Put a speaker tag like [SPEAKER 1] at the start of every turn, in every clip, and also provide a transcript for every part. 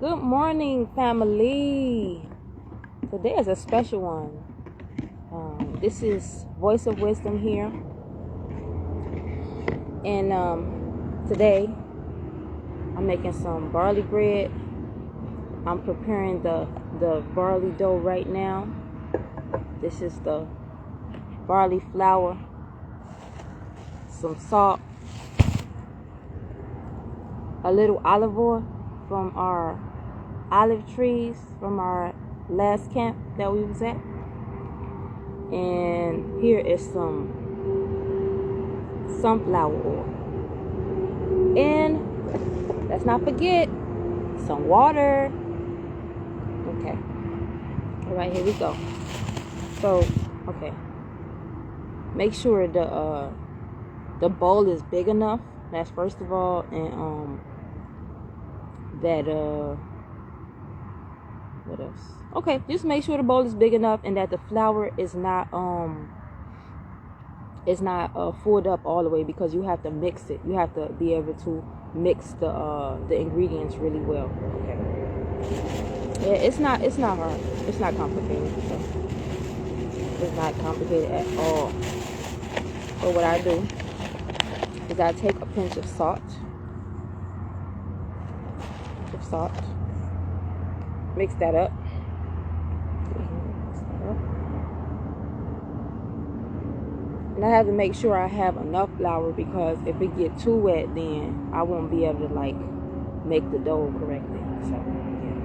[SPEAKER 1] Good morning, family. Today is a special one. This is Voice of Wisdom here. And today I'm making some barley bread. I'm preparing the barley dough right now. This is the barley flour, some salt, a little olive oil from our olive trees from our last camp that we was at, and here is some sunflower oil, and let's not forget some water. Okay, all right, here we go. So okay, make sure the bowl is big enough. That's first of all, and that what else? Okay, just make sure the bowl is big enough and that the flour is not filled up all the way, because you have to mix it. You have to be able to mix the ingredients really well. Okay. Yeah, it's not hard. It's not complicated. So it's not complicated at all. So what I do is I take a pinch of salt. Mix that up. And I have to make sure I have enough flour, because if it get too wet, then I won't be able to make the dough correctly. So yeah.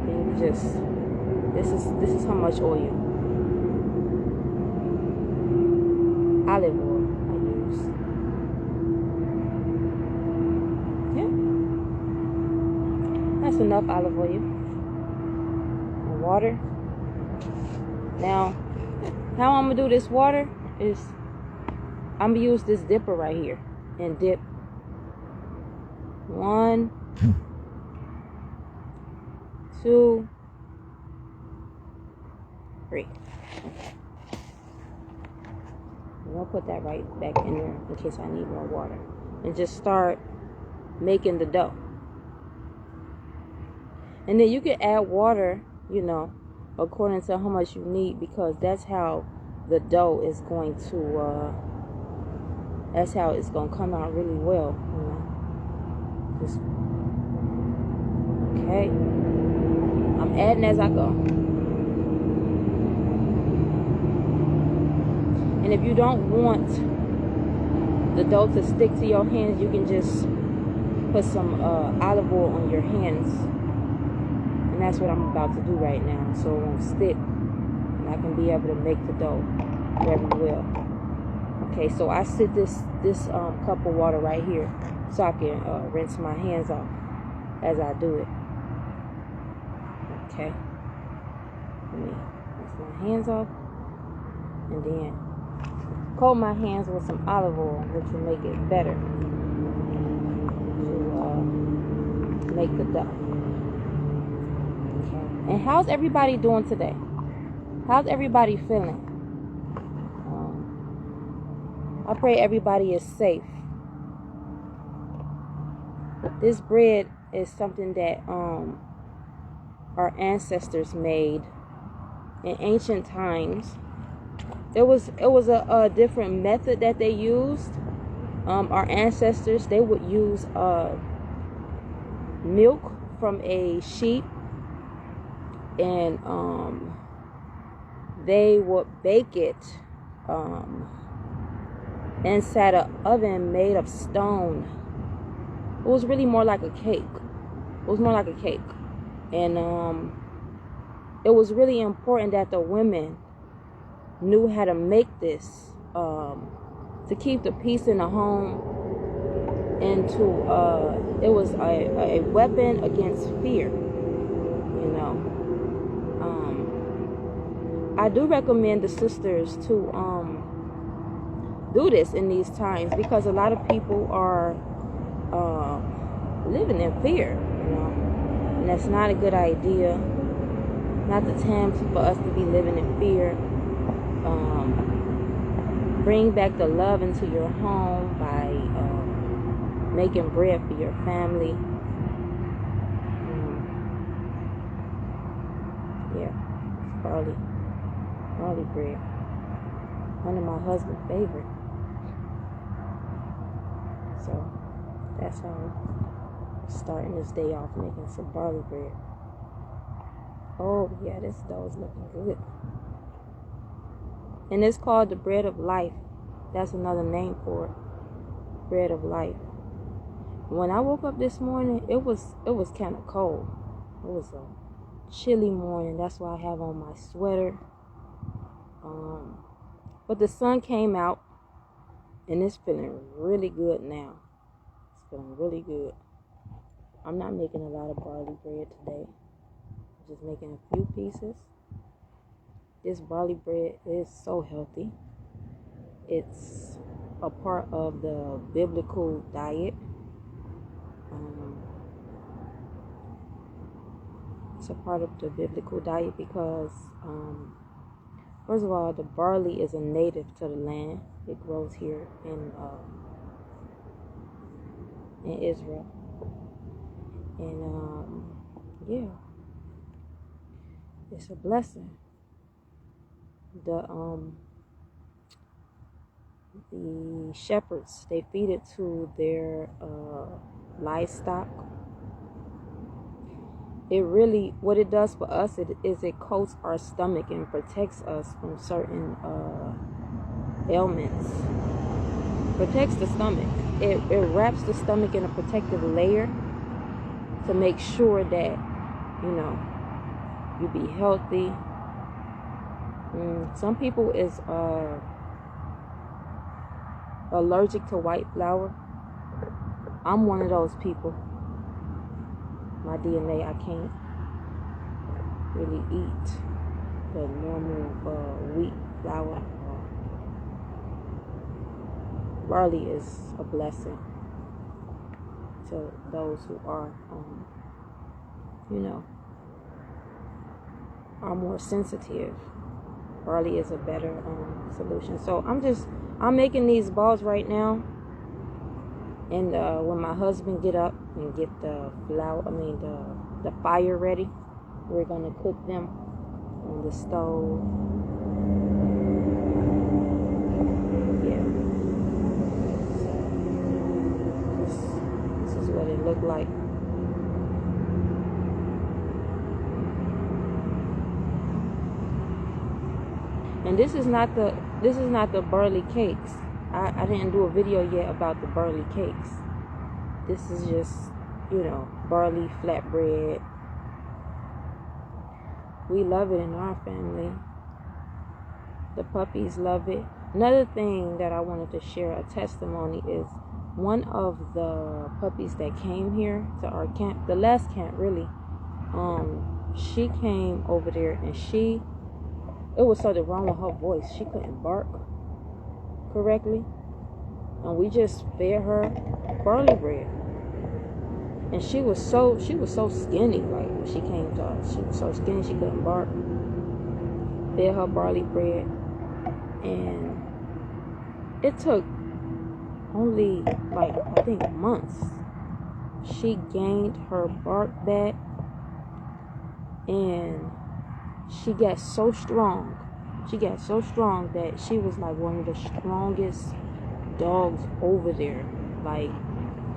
[SPEAKER 1] Then just this is how much oil. Olive oil I use. That's enough olive oil and water. Now, how I'm gonna do this water is I'm gonna use this dipper right here and dip 1, 2, 3. Okay. I'm gonna put that right back in there in case I need more water, and just start making the dough. And then you can add water, according to how much you need, because that's how the dough is going to, that's how it's going to come out really well, Just, okay. I'm adding as I go. And if you don't want the dough to stick to your hands, you can just put some olive oil on your hands. And that's what I'm about to do right now, so it won't stick, and I can be able to make the dough very well. Okay, so I sit this cup of water right here, so I can rinse my hands off as I do it. Okay, let me rinse my hands off, and then coat my hands with some olive oil, which will make it better to make the dough. And how's everybody doing today? How's everybody feeling? I pray everybody is safe. This bread is something that our ancestors made in ancient times. It was a different method that they used. Our ancestors, they would use milk from a sheep, and they would bake it inside an oven made of stone. It was really more like a cake. And it was really important that the women knew how to make this to keep the peace in the home, and to it was a weapon against fear. I do recommend the sisters to do this in these times, because a lot of people are living in fear, and that's not a good idea. Not the time for us to be living in fear. Bring back the love into your home by making bread for your family. barley bread. One of my husband's favorite. So that's how I'm starting this day off, making some barley bread. Oh yeah, this dough's looking good. And it's called the bread of life. That's another name for it. Bread of life. When I woke up this morning, it was kind of cold. It was a chilly morning. That's why I have on my sweater. But the sun came out, and it's feeling really good now. It's feeling really good. I'm not making a lot of barley bread today. I'm just making a few pieces. This barley bread is so healthy. It's a part of the biblical diet. It's a part of the biblical diet because, first of all, the barley is a native to the land. It grows here in Israel. And, yeah, it's a blessing. The shepherds, they feed it to their livestock. It really, what it does for us is it coats our stomach and protects us from certain ailments. Protects the stomach. It wraps the stomach in a protective layer to make sure that, you be healthy. Some people is allergic to white flour. I'm one of those people. My DNA, I can't really eat the normal wheat flour. Barley is a blessing to those who are, are more sensitive. Barley is a better solution. So I'm making these balls right now. And when my husband get up and get the the fire ready, we're gonna cook them on the stove. Yeah. This is what it looked like. And this is not the barley cakes. I didn't do a video yet about the barley cakes. This is just, barley flatbread. We love it in our family. The puppies love it. Another thing that I wanted to share, a testimony, is one of the puppies that came here to our camp, the last camp really, she came over there and it was something wrong with her voice. She couldn't bark correctly, and we just fed her barley bread, and she was so skinny. Like, when she came to us, she was so skinny she couldn't bark. Fed her barley bread, and it took only I think months. She gained her bark back, and she got so strong. She got so strong that she was like one of the strongest dogs over there. Like,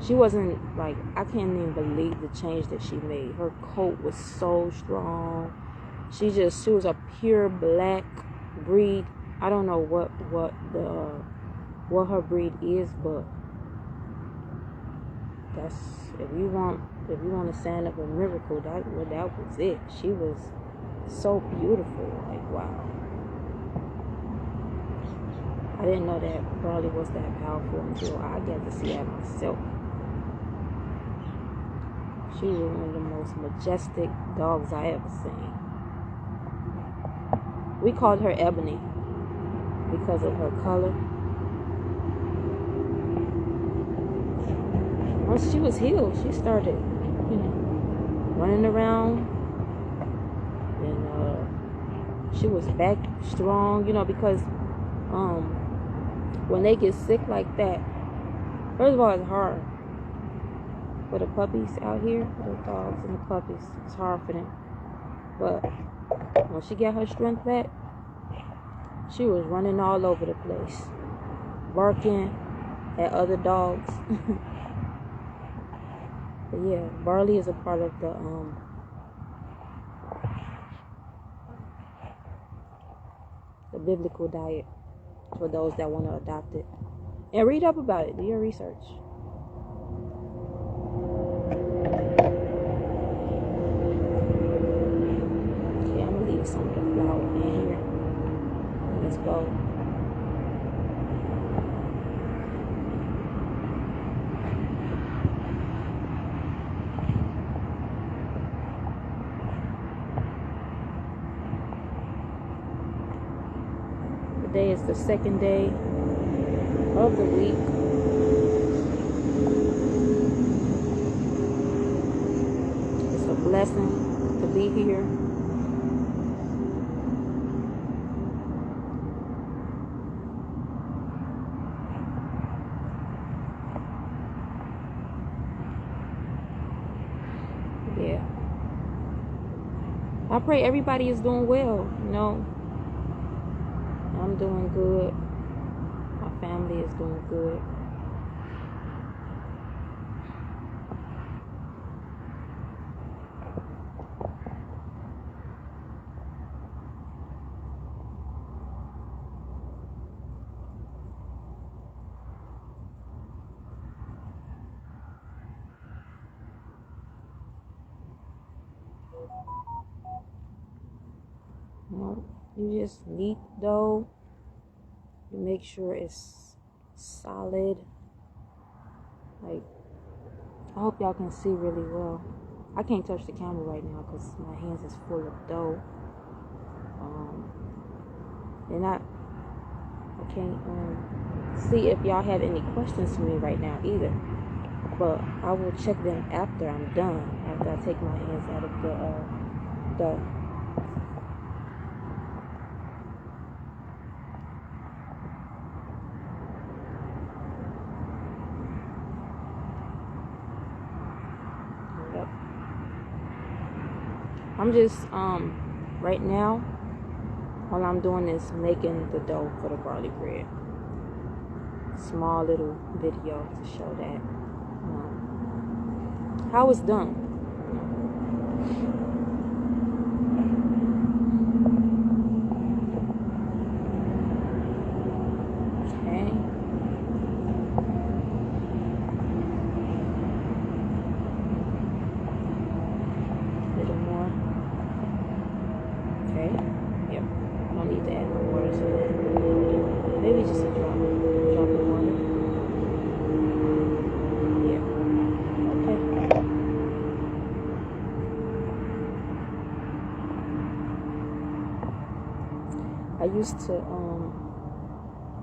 [SPEAKER 1] she wasn't I can't even believe the change that she made. Her coat was so strong. She was a pure black breed. I don't know what her breed is, but that's if you want a sign of a miracle, that was it. She was so beautiful. Like, wow. I didn't know that barley was that powerful until I got to see it myself. She was one of the most majestic dogs I ever seen. We called her Ebony because of her color. Once she was healed, she started, running around, and she was back strong, because when they get sick like that, first of all, it's hard for the puppies out here, for the dogs and the puppies. It's hard for them. But when she got her strength back, she was running all over the place, barking at other dogs. But yeah, barley is a part of the biblical diet for those that want to adopt it. And read up about it. Do your research. Okay, I'm gonna leave some of the flour in here. Let's go. Today is the second day of the week. It's a blessing to be here. Yeah. I pray everybody is doing well, you know. I'm doing good. My family is doing good. You know, you just knead dough. You make sure it's solid. Like, I hope y'all can see really well. I can't touch the camera right now because my hands is full of dough. And I can't see if y'all have any questions for me right now either. But I will check them after I'm done. After I take my hands out of the dough. I'm just right now all I'm doing is making the dough for the barley bread. Small little video to show that how it's done. Okay. Maybe just a drop of water. Yeah. Okay. I used to,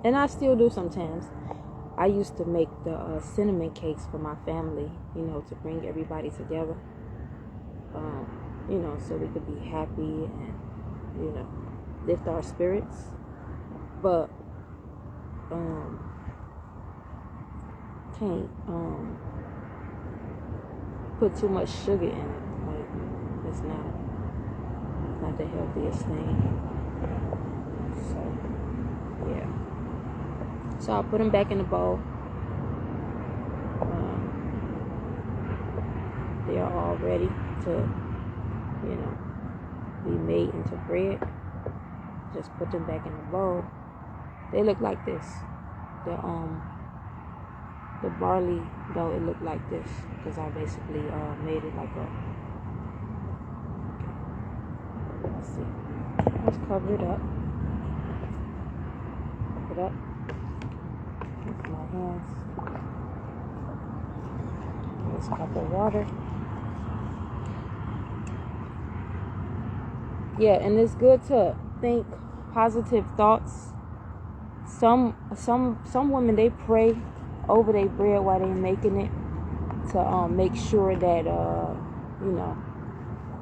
[SPEAKER 1] and I still do sometimes. I used to make the cinnamon cakes for my family, you know, to bring everybody together. You know, so we could be happy and, you know, lift our spirits. But can't put too much sugar in it. Like, it's not the healthiest thing. So yeah. So I'll put them back in the bowl. They are all ready to, you know, be made into bread. Just put them back in the bowl. They look like this. The barley dough, it looked like this because I basically made it like a. Okay. Let's see. Let's cover it up. Cover it up. With my hands. This cup of water. Yeah, and it's good to think positive thoughts. Some women, they pray over their bread while they're making it to make sure that you know,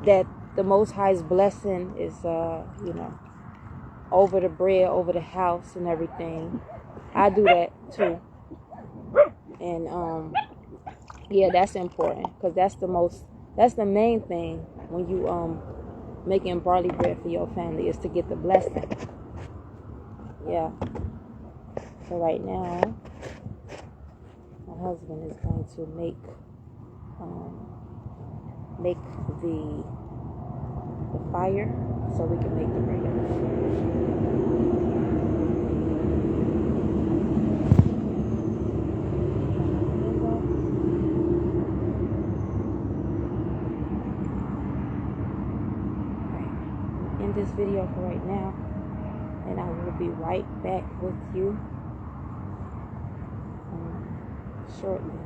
[SPEAKER 1] that the Most High's blessing is you know, over the bread, over the house and everything. I do that too. And yeah, that's important because that's the main thing when you making barley bread for your family is to get the blessing. Yeah. So right now, my husband is going to make the fire so we can make the bread. End this video for right now, and I will be right back with you shortly.